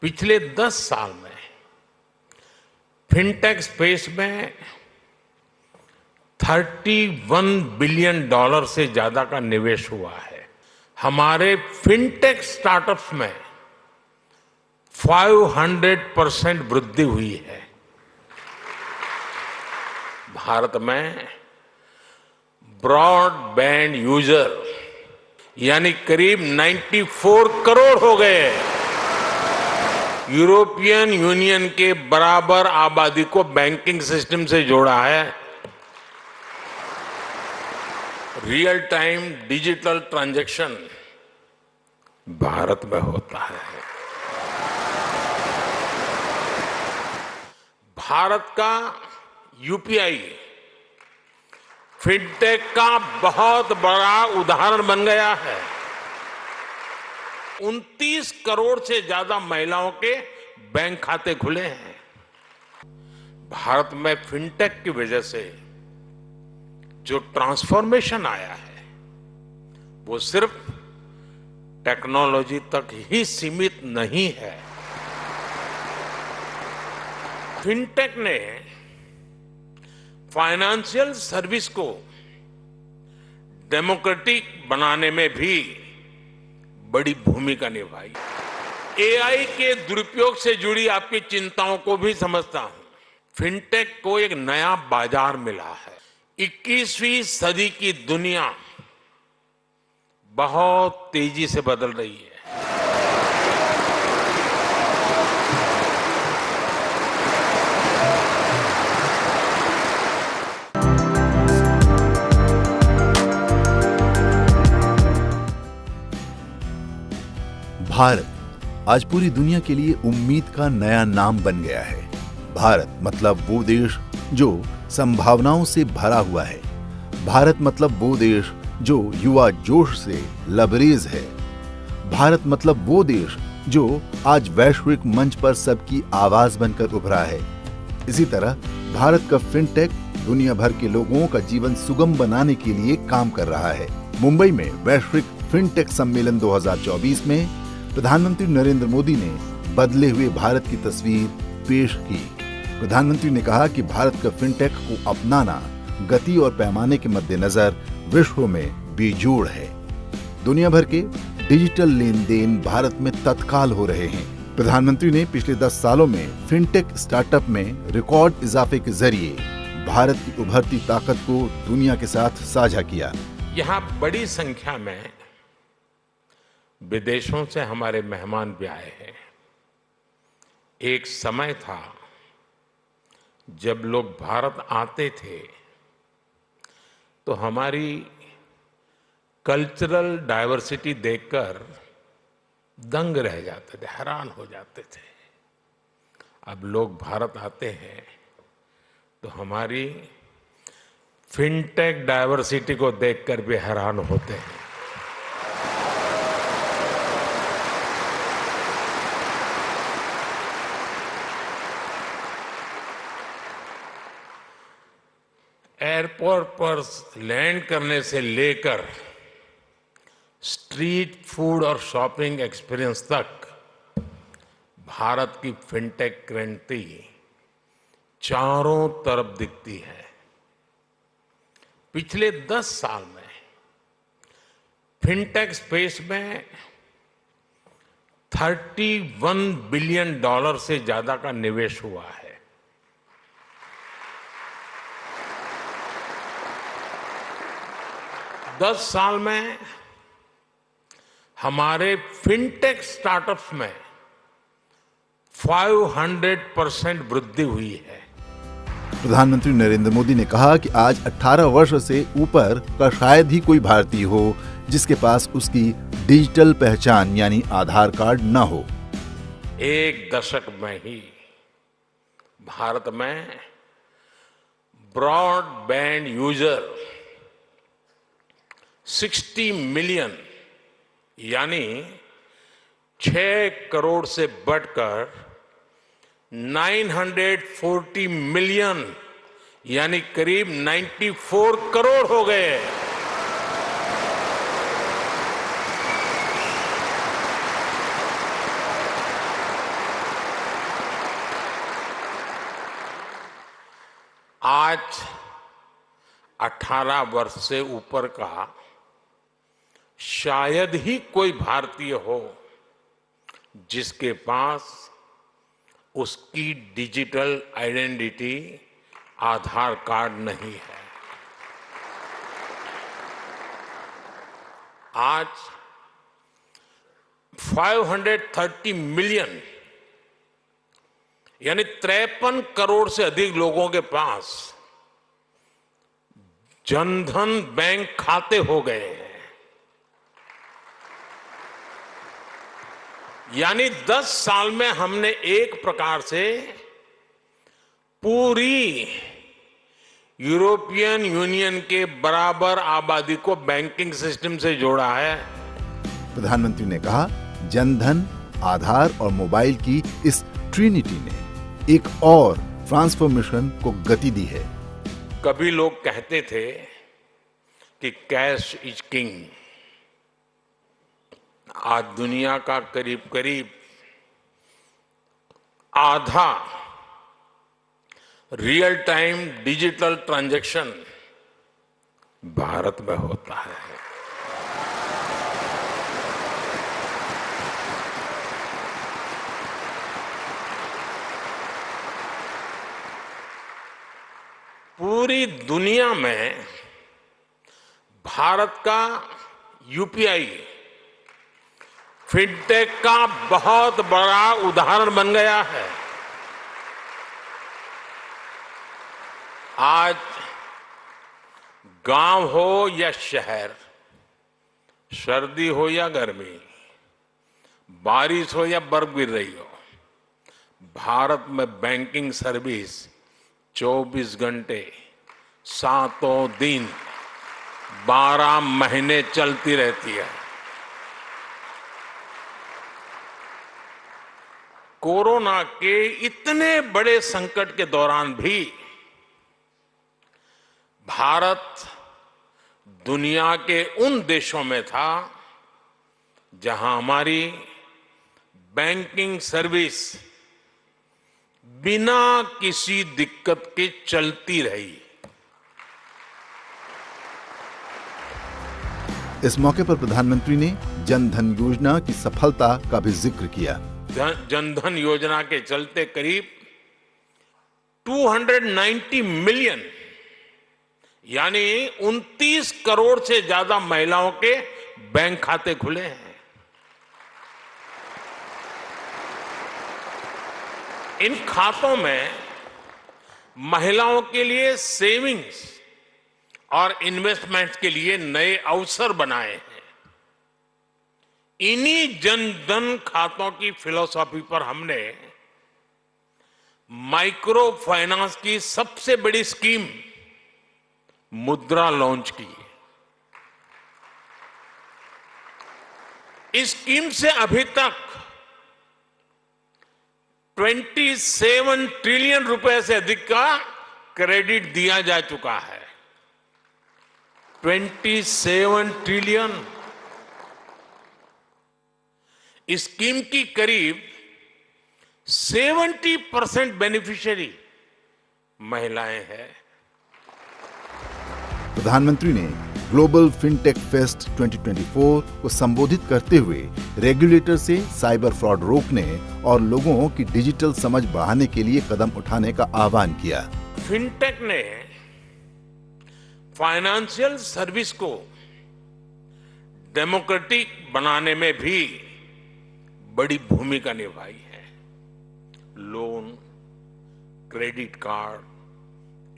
पिछले 10 साल में फिनटेक स्पेस में 31 बिलियन डॉलर से ज्यादा का निवेश हुआ है। हमारे फिनटेक स्टार्टअप्स में 500% वृद्धि हुई है। भारत में ब्रॉडबैंड यूजर यानी करीब 94 करोड़ हो गए। यूरोपियन यूनियन के बराबर आबादी को बैंकिंग सिस्टम से जोड़ा है। Real time digital transaction Bharat में होता है। भारत का यूपीआई फिनटेक का बहुत बड़ा उदाहरण बन गया है। 29 करोड़ से ज्यादा महिलाओं के बैंक खाते खुले हैं। भारत में फिनटेक की वजह से जो ट्रांसफॉर्मेशन आया है वो सिर्फ टेक्नोलॉजी तक ही सीमित नहीं है। फिनटेक ने फाइनेंशियल सर्विस को डेमोक्रेटिक बनाने में भी बड़ी भूमिका निभाई। एआई के दुरुपयोग से जुड़ी आपकी चिंताओं को भी समझता हूं। फिनटेक को एक नया बाजार मिला है। 21वीं सदी की दुनिया बहुत तेजी से बदल रही है। भारत आज पूरी दुनिया के लिए उम्मीद का नया नाम बन गया है। भारत मतलब वो देश जो संभावनाओं से भरा हुआ है। भारत मतलब वो देश जो युवा जोश से लबरेज है। भारत मतलब वो देश जो आज वैश्विक मंच पर सबकी आवाज बनकर उभरा है। इसी तरह भारत का फिनटेक दुनिया भर के लोगों का जीवन सुगम बनाने के लिए काम कर रहा है। मुंबई में वैश्विक फिनटेक सम्मेलन 2024 में प्रधानमंत्री नरेंद्र मोदी ने बदले हुए भारत की तस्वीर पेश की। प्रधानमंत्री ने कहा कि भारत का फिनटेक को अपनाना गति और पैमाने के मद्देनजर विश्व में बेजोड़ है। दुनिया भर के डिजिटल लेन देन भारत में तत्काल हो रहे हैं। प्रधानमंत्री ने पिछले 10 सालों में फिनटेक स्टार्टअप में रिकॉर्ड इजाफे के जरिए भारत की उभरती ताकत को दुनिया के साथ साझा किया। यहाँ बड़ी संख्या में विदेशों से हमारे मेहमान भी आए हैं। एक समय था जब लोग भारत आते थे तो हमारी कल्चरल डाइवर्सिटी देखकर दंग रह जाते थे, हैरान हो जाते थे। अब लोग भारत आते हैं तो हमारी फिनटेक डाइवर्सिटी को देखकर भी हैरान होते हैं। एयरपोर्ट पर लैंड करने से लेकर स्ट्रीट फूड और शॉपिंग एक्सपीरियंस तक भारत की फिनटेक क्रांति चारों तरफ दिखती है। पिछले 10 साल में फिनटेक स्पेस में 31 बिलियन डॉलर से ज्यादा का निवेश हुआ है। दस साल में हमारे फिनटेक स्टार्टअप्स में 500% वृद्धि हुई है। प्रधानमंत्री नरेंद्र मोदी ने कहा कि आज 18 वर्ष से ऊपर का शायद ही कोई भारतीय हो जिसके पास उसकी डिजिटल पहचान यानी आधार कार्ड न हो। एक दशक में ही भारत में ब्रॉडबैंड यूजर 60 मिलियन यानी 6 करोड़ से बढ़कर 940 मिलियन यानी करीब 94 करोड़ हो गए। आज 18 वर्ष से ऊपर का शायद ही कोई भारतीय हो जिसके पास उसकी डिजिटल आइडेंटिटी आधार कार्ड नहीं है। आज 530 मिलियन यानी 53 करोड़ से अधिक लोगों के पास जनधन बैंक खाते हो गए हैं। यानी 10 साल में हमने एक प्रकार से पूरी यूरोपियन यूनियन के बराबर आबादी को बैंकिंग सिस्टम से जोड़ा है। प्रधानमंत्री ने कहा, जनधन, आधार और मोबाइल की इस ट्रिनिटी ने एक और ट्रांसफॉर्मेशन को गति दी है। कभी लोग कहते थे कि कैश इज किंग। आज दुनिया का करीब करीब आधा real time digital transaction Bharat में होता है। पूरी दुनिया में भारत का यूपीआई फिनटेक का बहुत बड़ा उदाहरण बन गया है। आज गांव हो या शहर, सर्दी हो या गर्मी, बारिश हो या बर्फ गिर रही हो, भारत में बैंकिंग सर्विस 24 घंटे 7 दिन 12 महीने चलती रहती है। कोरोना के इतने बड़े संकट के दौरान भी भारत दुनिया के उन देशों में था जहां हमारी बैंकिंग सर्विस बिना किसी दिक्कत के चलती रही। इस मौके पर प्रधानमंत्री ने जनधन योजना की सफलता का भी जिक्र किया। जनधन योजना के चलते करीब 290 मिलियन यानी 29 करोड़ से ज्यादा महिलाओं के बैंक खाते खुले हैं। इन खातों में महिलाओं के लिए सेविंग्स और इन्वेस्टमेंट्स के लिए नए अवसर बनाए हैं। इन्हीं जनधन खातों की फिलॉसफी पर हमने माइक्रो फाइनेंस की सबसे बड़ी स्कीम मुद्रा लॉन्च की। इस स्कीम से अभी तक 27 ट्रिलियन रुपए से अधिक का क्रेडिट दिया जा चुका है। 27 ट्रिलियन। इस स्कीम की करीब 70% बेनिफिशियरी महिलाएं हैं। प्रधानमंत्री ने ग्लोबल फिनटेक फेस्ट 2024 को संबोधित करते हुए रेगुलेटर से साइबर फ्रॉड रोकने और लोगों की डिजिटल समझ बढ़ाने के लिए कदम उठाने का आह्वान किया। फिनटेक ने फाइनेंशियल सर्विस को डेमोक्रेटिक बनाने में भी बड़ी भूमिका निभाई है। Loan, credit card,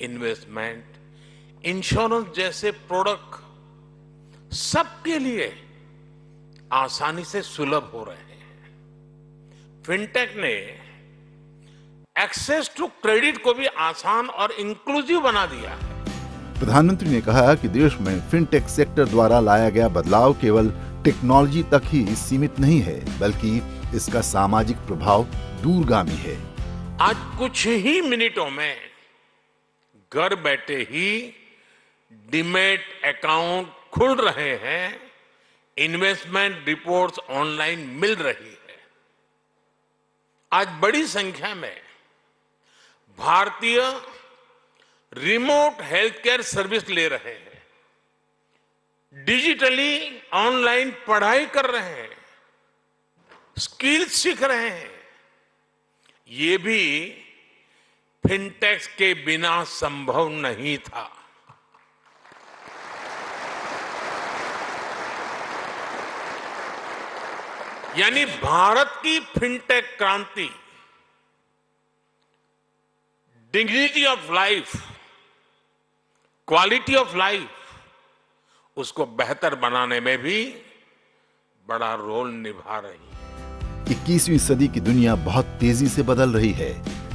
investment, insurance जैसे प्रोडक्ट सबके लिए आसानी से सुलभ हो रहे हैं। फिनटेक ने एक्सेस टू क्रेडिट को भी आसान और इंक्लूसिव बना दिया है। प्रधानमंत्री ने कहा कि देश में फिनटेक सेक्टर द्वारा लाया गया बदलाव केवल टेक्नोलॉजी तक ही सीमित नहीं है, बल्कि इसका सामाजिक प्रभाव दूरगामी है। आज कुछ ही मिनटों में घर बैठे ही डीमैट अकाउंट खुल रहे हैं, इन्वेस्टमेंट रिपोर्ट्स ऑनलाइन मिल रही है। आज बड़ी संख्या में भारतीय रिमोट हेल्थ केयर सर्विस ले रहे हैं, डिजिटली ऑनलाइन पढ़ाई कर रहे हैं, स्किल्स सीख रहे हैं। ये भी फिनटेक्स के बिना संभव नहीं था। यानी भारत की फिनटेक क्रांति dignity of life, quality of life उसको बेहतर बनाने में भी बड़ा रोल निभा रही है। 21वीं सदी की दुनिया बहुत तेजी से बदल रही है।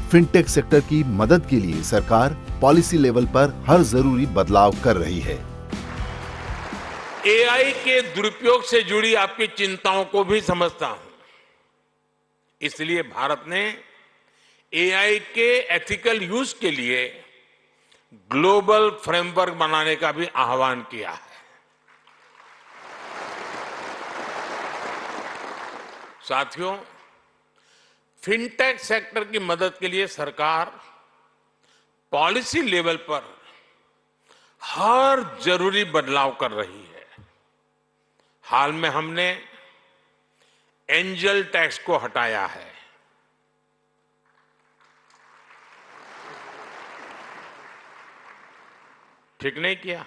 फिनटेक सेक्टर की मदद के लिए सरकार पॉलिसी लेवल पर हर जरूरी बदलाव कर रही है। एआई के दुरुपयोग से जुड़ी आपकी चिंताओं को भी समझता हूं। इसलिए भारत ने एआई के एथिकल यूज के लिए ग्लोबल फ्रेमवर्क बनाने का भी आह्वान किया है। साथियों, फिनटेक सेक्टर की मदद के लिए सरकार पॉलिसी लेवल पर हर जरूरी बदलाव कर रही है। हाल में हमने एंजल टैक्स को हटाया है। ठीक नहीं किया?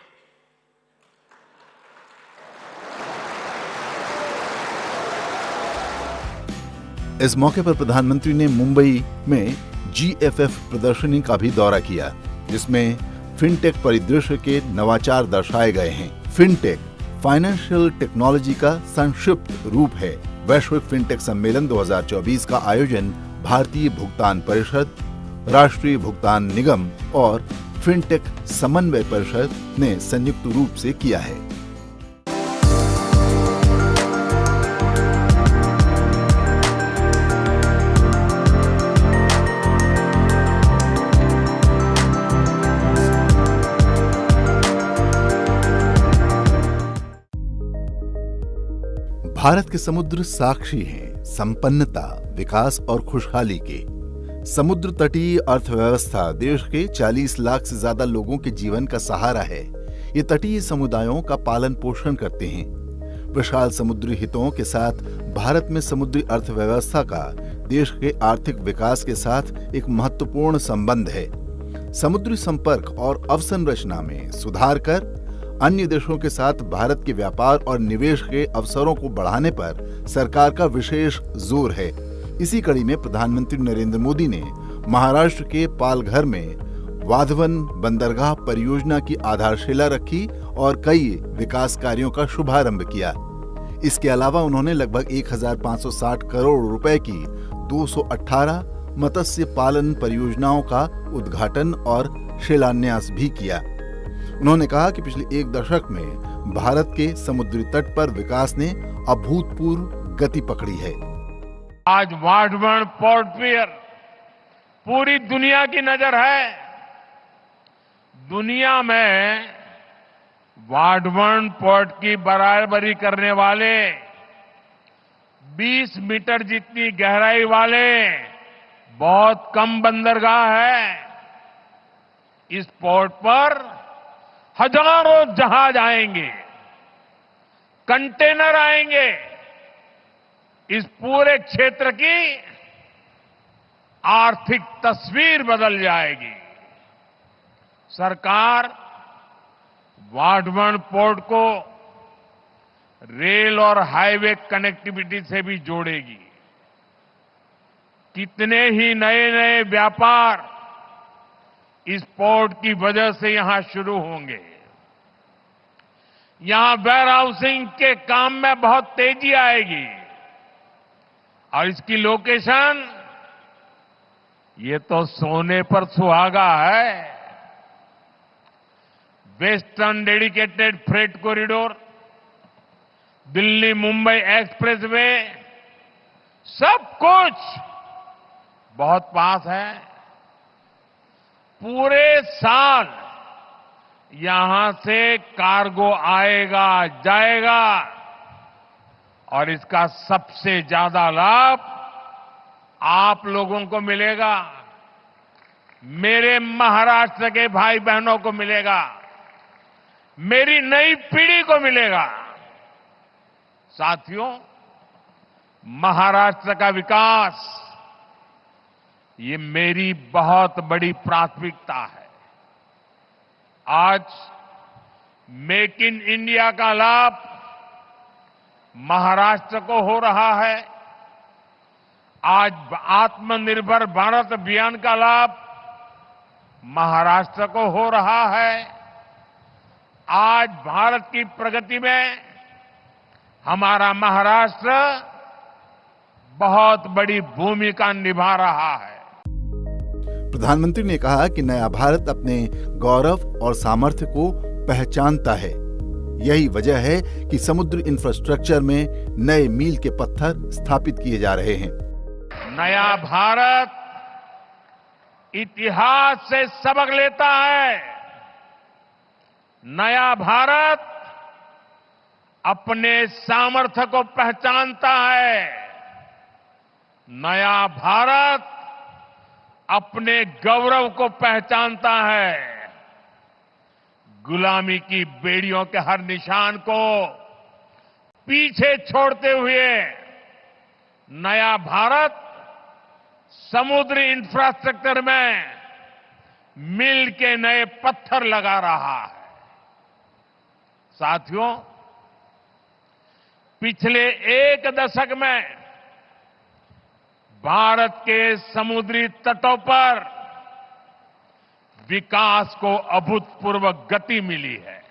इस मौके पर प्रधानमंत्री ने मुंबई में जीएफएफ प्रदर्शनी का भी दौरा किया, जिसमें फिनटेक परिदृश्य के नवाचार दर्शाए गए हैं। फिनटेक फाइनेंशियल टेक्नोलॉजी का संक्षिप्त रूप है। वैश्विक फिनटेक सम्मेलन 2024 का आयोजन भारतीय भुगतान परिषद, राष्ट्रीय भुगतान निगम और फिनटेक समन्वय परिषद ने संयुक्त रूप से किया है। भारत के समुद्र साक्षी हैं संपन्नता, विकास और खुशहाली के। समुद्र तटीय अर्थव्यवस्था देश के 40 लाख से ज्यादा लोगों के जीवन का सहारा है। ये तटीय समुदायों का पालन पोषण करते हैं। विशाल समुद्री हितों के साथ भारत में समुद्री अर्थव्यवस्था का देश के आर्थिक विकास के साथ एक महत्वपूर्ण संबंध है। समुद्री संपर्क और अवसंरचना में सुधार कर अन्य देशों के साथ भारत के व्यापार और निवेश के अवसरों को बढ़ाने पर सरकार का विशेष जोर है। इसी कड़ी में प्रधानमंत्री नरेंद्र मोदी ने महाराष्ट्र के पालघर में वाधवन बंदरगाह परियोजना की आधारशिला रखी और कई विकास कार्यों का शुभारंभ किया। इसके अलावा उन्होंने लगभग 1560 करोड़ रुपए की 218 मत्स्य पालन परियोजनाओं का उद्घाटन और शिलान्यास भी किया। उन्होंने कहा कि पिछले एक दशक में भारत के समुद्री तट पर विकास ने अभूतपूर्व गति पकड़ी है। आज वाधवन पोर्ट पियर पूरी दुनिया की नजर है। दुनिया में वाधवन पोर्ट की बराबरी करने वाले 20 मीटर जितनी गहराई वाले बहुत कम बंदरगाह है। इस पोर्ट पर हजारों जहाज आएंगे, कंटेनर आएंगे। इस पूरे क्षेत्र की आर्थिक तस्वीर बदल जाएगी। सरकार वाधवन पोर्ट को रेल और हाईवे कनेक्टिविटी से भी जोड़ेगी। कितने ही नए नए व्यापार इस पोर्ट की वजह से यहां शुरू होंगे। यहां वेयर हाउसिंग के काम में बहुत तेजी आएगी और इसकी लोकेशन ये तो सोने पर सुहागा है। Western dedicated freight corridor, Delhi Mumbai expressway, सब कुछ बहुत पास है। पूरे साल यहां से कार्गो आएगा जाएगा और इसका सबसे ज्यादा लाभ आप लोगों को मिलेगा। मेरे महाराष्ट्र के भाई बहनों को मिलेगा, मेरी नई पीढ़ी को मिलेगा। साथियों, महाराष्ट्र का विकास ये मेरी बहुत बड़ी प्राथमिकता है। आज मेक इन इंडिया का लाभ महाराष्ट्र को हो रहा है। आज आत्मनिर्भर भारत अभियान का लाभ महाराष्ट्र को हो रहा है। आज भारत की प्रगति में हमारा महाराष्ट्र बहुत बड़ी भूमिका निभा रहा है। प्रधानमंत्री ने कहा कि नया भारत अपने गौरव और सामर्थ्य को पहचानता है। यही वजह है कि समुद्र इंफ्रास्ट्रक्चर में नए मील के पत्थर स्थापित किए जा रहे हैं। नया भारत इतिहास से सबक लेता है। नया भारत अपने सामर्थ्य को पहचानता है। नया भारत अपने गौरव को पहचानता है। गुलामी की बेड़ियों के हर निशान को पीछे छोड़ते हुए नया भारत समुद्री इंफ्रास्ट्रक्चर में मील के नए पत्थर लगा रहा है। साथियों, पिछले एक दशक में भारत के समुद्री तटों पर विकास को अभूतपूर्व गति मिली है।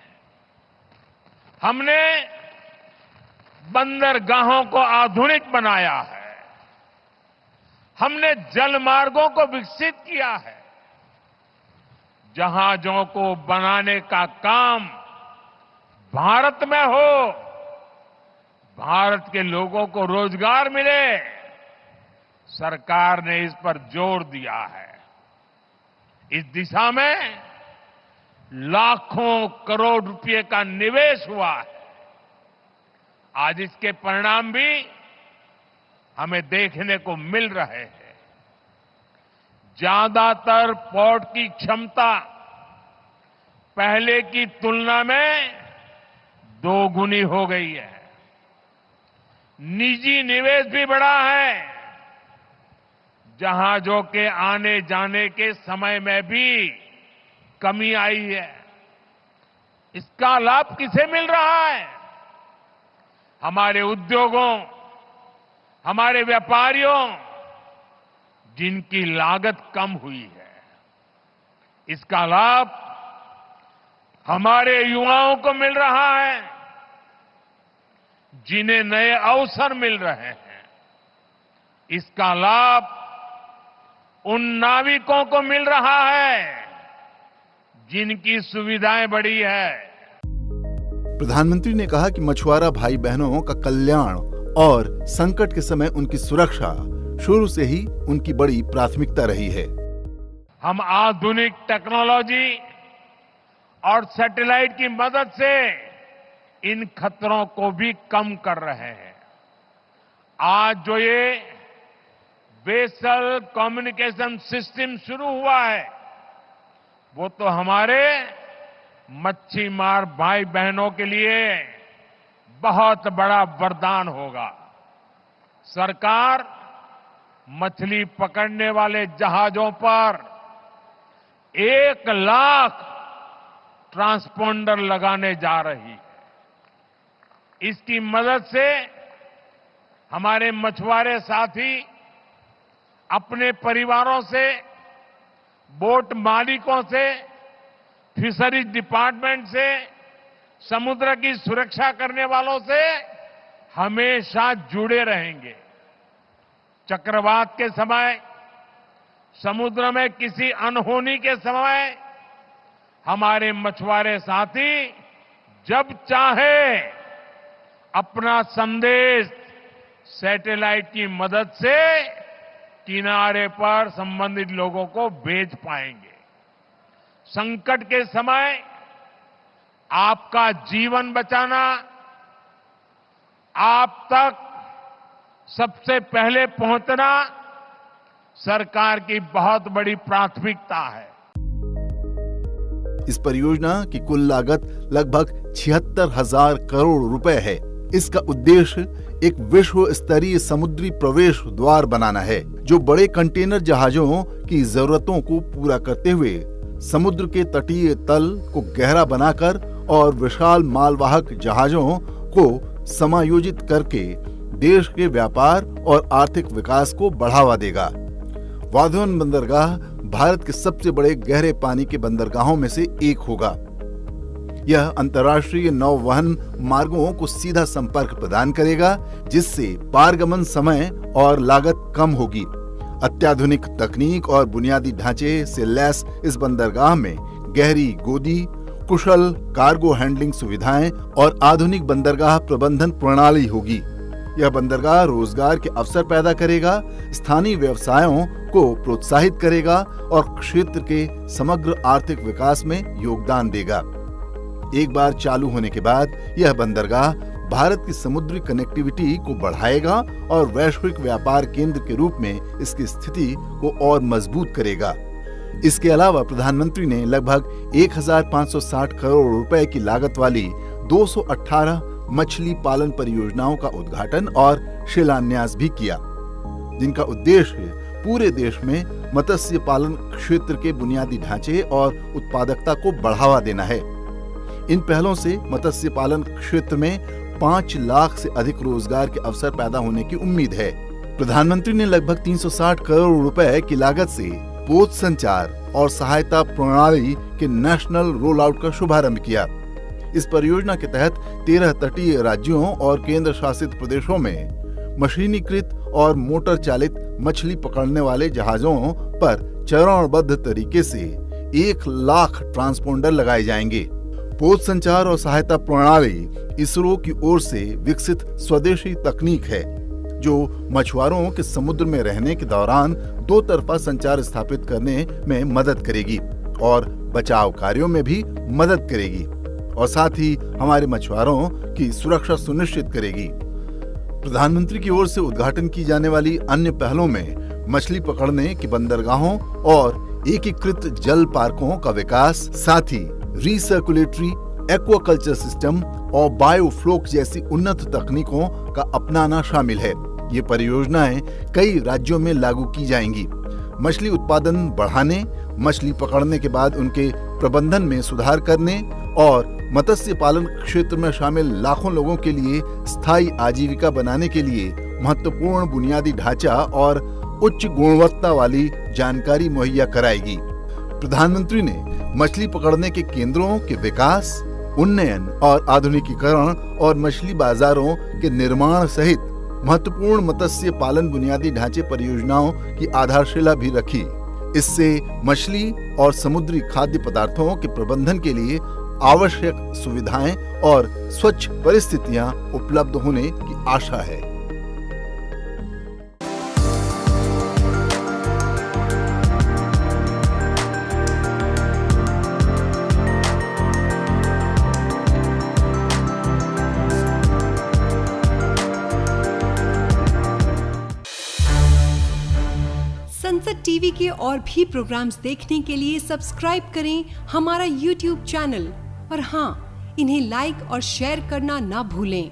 हमने बंदरगाहों को आधुनिक बनाया है। हमने जल मार्गों को विकसित किया है। जहाजों को बनाने का काम भारत में हो, भारत के लोगों को रोजगार मिले, सरकार ने इस पर जोर दिया है। इस दिशा में लाखों करोड़ रुपए का निवेश हुआ है। आज इसके परिणाम भी हमें देखने को मिल रहे हैं। ज्यादातर पोर्ट की क्षमता पहले की तुलना में दोगुनी हो गई है। निजी निवेश भी बढ़ा है। जहाजों के आने जाने के समय में भी कमी आई है। इसका लाभ किसे मिल रहा है? हमारे उद्योगों, हमारे व्यापारियों, जिनकी लागत कम हुई है। इसका लाभ हमारे युवाओं को मिल रहा है, जिन्हें नए अवसर मिल रहे हैं। इसका लाभ उन नाविकों को मिल रहा है जिनकी सुविधाएं बढ़ी है। प्रधानमंत्री ने कहा कि मछुआरा भाई बहनों का कल्याण और संकट के समय उनकी सुरक्षा शुरू से ही उनकी बड़ी प्राथमिकता रही है। हम आधुनिक टेक्नोलॉजी और सैटेलाइट की मदद से इन खतरों को भी कम कर रहे हैं। आज जो ये वेसल कम्युनिकेशन सिस्टम शुरू हुआ है, वो तो हमारे मच्छी मार भाई बहनों के लिए बहुत बड़ा वरदान होगा। सरकार मछली पकड़ने वाले जहाजों पर 1 लाख ट्रांसपोंडर लगाने जा रही है। इसकी मदद से हमारे मछुआरे साथी अपने परिवारों से, बोट मालिकों से, फिशरीज डिपार्टमेंट से, समुद्र की सुरक्षा करने वालों से हमेशा जुड़े रहेंगे। चक्रवात के समय, समुद्र में किसी अनहोनी के समय हमारे मछुआरे साथी जब चाहे अपना संदेश सैटेलाइट की मदद से किनारे पर संबंधित लोगों को भेज पाएंगे। संकट के समय आपका जीवन बचाना, आप तक सबसे पहले पहुंचना सरकार की बहुत बड़ी प्राथमिकता है। इस परियोजना की कुल लागत लगभग 76,000 करोड़ रुपए है। इसका उद्देश्य एक विश्व स्तरीय समुद्री प्रवेश द्वार बनाना है, जो बड़े कंटेनर जहाजों की जरूरतों को पूरा करते हुए समुद्र के तटीय तल को गहरा बनाकर और विशाल मालवाहक जहाजों को समायोजित करके देश के व्यापार और आर्थिक विकास को बढ़ावा देगा। वाधवन बंदरगाह भारत के सबसे बड़े गहरे पानी के बंदरगाहों में से एक होगा। यह अंतर्राष्ट्रीय नौवहन मार्गों को सीधा संपर्क प्रदान करेगा, जिससे पारगमन समय और लागत कम होगी। अत्याधुनिक तकनीक और बुनियादी ढांचे से लैस इस बंदरगाह में गहरी गोदी, कुशल कार्गो हैंडलिंग सुविधाएं और आधुनिक बंदरगाह प्रबंधन प्रणाली होगी। यह बंदरगाह रोजगार के अवसर पैदा करेगा, स्थानीय व्यवसायों को प्रोत्साहित करेगा और क्षेत्र के समग्र आर्थिक विकास में योगदान देगा। एक बार चालू होने के बाद यह बंदरगाह भारत की समुद्री कनेक्टिविटी को बढ़ाएगा और वैश्विक व्यापार केंद्र के रूप में इसकी स्थिति को और मजबूत करेगा। इसके अलावा प्रधानमंत्री ने लगभग 1,560 करोड़ रुपए की लागत वाली 218 मछली पालन परियोजनाओं का उद्घाटन और शिलान्यास भी किया, जिनका उद्देश्य पूरे देश में मत्स्य पालन क्षेत्र के बुनियादी ढांचे और उत्पादकता को बढ़ावा देना है। इन पहलों से मत्स्य पालन क्षेत्र में 5 लाख से अधिक रोजगार के अवसर पैदा होने की उम्मीद है। प्रधानमंत्री ने लगभग 360 करोड़ रुपए की लागत से पोत संचार और सहायता प्रणाली के नेशनल रोल आउट का शुभारंभ किया। इस परियोजना के तहत 13 तटीय राज्यों और केंद्र शासित प्रदेशों में मशीनीकृत और मोटर चालित मछली पकड़ने वाले जहाजों पर चरणबद्ध तरीके से 1 लाख ट्रांसपोंडर लगाए जाएंगे। पोत संचार और सहायता प्रणाली इसरो की ओर से विकसित स्वदेशी तकनीक है, जो मछुआरों के समुद्र में रहने के दौरान 2 तरफा संचार स्थापित करने में मदद करेगी और बचाव कार्यों में भी मदद करेगी और साथ ही हमारे मछुआरों की सुरक्षा सुनिश्चित करेगी। प्रधानमंत्री की ओर से उद्घाटन की जाने वाली अन्य पहलों में मछली पकड़ने की बंदरगाहों और एकीकृत जल पार्कों का विकास, साथ ही रिसर्कुलेटरी एक्वाकल्चर सिस्टम और बायोफ्लोक जैसी उन्नत तकनीकों का अपनाना शामिल है। ये परियोजनाएं कई राज्यों में लागू की जाएंगी। मछली उत्पादन बढ़ाने, मछली पकड़ने के बाद उनके प्रबंधन में सुधार करने और मत्स्य पालन क्षेत्र में शामिल लाखों लोगों के लिए स्थायी आजीविका बनाने के लिए महत्वपूर्ण बुनियादी ढांचा और उच्च गुणवत्ता वाली जानकारी मुहैया कराएगी। प्रधानमंत्री ने मछली पकड़ने के केंद्रों के विकास, उन्नयन और आधुनिकीकरण और मछली बाजारों के निर्माण सहित महत्वपूर्ण मत्स्य पालन बुनियादी ढांचे परियोजनाओं की आधारशिला भी रखी। इससे मछली और समुद्री खाद्य पदार्थों के प्रबंधन के लिए आवश्यक सुविधाएं और स्वच्छ परिस्थितियां उपलब्ध होने की आशा है। संसद टीवी के और भी प्रोग्राम्स देखने के लिए सब्सक्राइब करें हमारा YouTube चैनल और हाँ, इन्हें लाइक और शेयर करना ना भूलें।